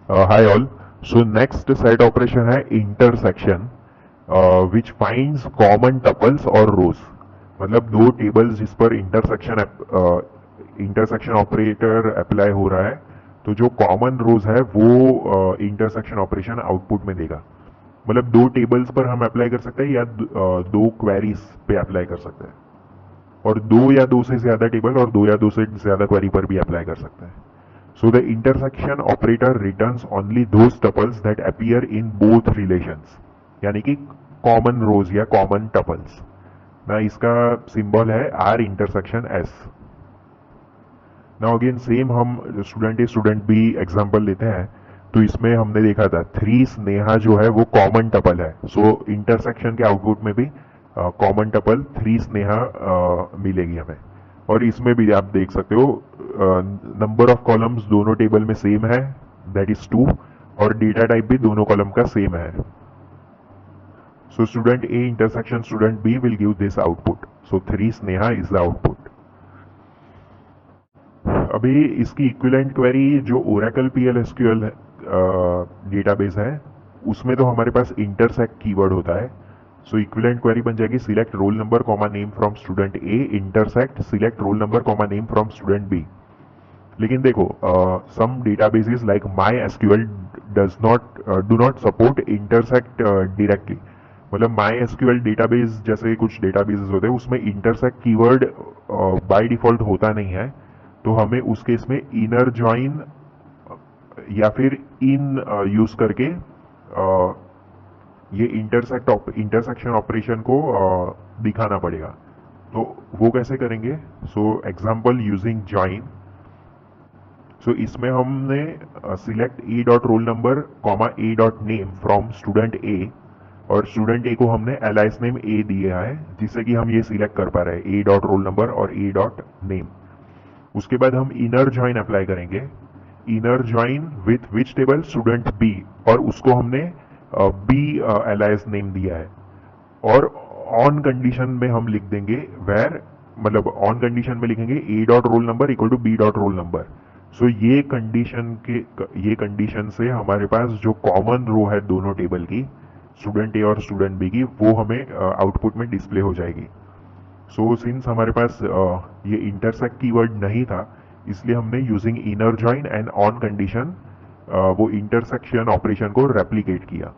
Hi all. So next set operation है intersection, which finds common tuples और rows. मतलब दो टेबल्स जिस पर इंटरसेक्शन ऑपरेटर अप्लाई हो रहा है, तो जो कॉमन रोज है वो इंटरसेक्शन ऑपरेशन आउटपुट में देगा. मतलब दो टेबल्स पर हम अप्लाई कर सकते हैं या दो क्वेरीज पे अप्लाई कर सकते हैं, और दो या दो से ज्यादा टेबल और दो या दो से ज्यादा क्वेरी पर भी अप्लाई कर सकते हैं. So the intersection operator returns only those tuples that appear in both relations. यानी कि common rows या common tuples. ना इसका सिंबल है R intersection S. Now again same हम student A student B example लेते हैं. तो इसमें हमने देखा था 3 स्नेहा जो है वो कॉमन टपल है. सो इंटरसेक्शन के आउटपुट में भी कॉमन टपल 3 स्नेहा मिलेगी हमें. और इसमें भी आप देख सकते हो नंबर ऑफ कॉलम्स दोनों टेबल में सेम है, दैट इज 2, और डेटा टाइप भी दोनों कॉलम का सेम है. So student A intersection student B will give this output. So 3 Sneha is the output. अभी इसकी इक्विवेलेंट क्वेरी जो ओरेकल PL/SQL डेटाबेस है, उसमें तो हमारे पास इंटरसेक्ट कीवर्ड होता है. सो इक्विवेलेंट क्वेरी बन जाएगी select roll number comma name from student A intersect select roll number comma name from student B. लेकिन देखो some databases like MySQL do not support intersect directly. मतलब my SQL database जैसे कुछ databases होते हैं उसमें intersect keyword by default होता नहीं है. तो हमें उस केस में इनर ज्वाइन या फिर इन यूज करके ये इंटरसेक्शन ऑपरेशन को दिखाना पड़ेगा. तो वो कैसे करेंगे? So example using join. So इसमें हमने select A dot roll number comma A dot name from student A, और स्टूडेंट ए को हमने एलाइस नेम ए दिया है जिससे कि हम ये सिलेक्ट कर पा रहे हैं ए डॉट रोल नंबर और ए डॉट नेम. उसके बाद हम इनर ज्वाइन अप्लाई करेंगे. Inner join with which table? Student B, और उसको हमने बी एलाइस नेम दिया है. और ऑन कंडीशन में हम लिख देंगे वेर, मतलब ऑन कंडीशन में लिखेंगे A dot roll number equal to B dot roll number. So ये कंडीशन से हमारे पास जो कॉमन रो है दोनों टेबल की, स्टूडेंट ए और स्टूडेंट बी की, वो हमें आउटपुट में डिस्प्ले हो जाएगी. सो सिंस हमारे पास ये इंटरसेक्ट कीवर्ड नहीं था, इसलिए हमने using inner join and on condition वो इंटरसेक्शन ऑपरेशन को रेप्लिकेट किया.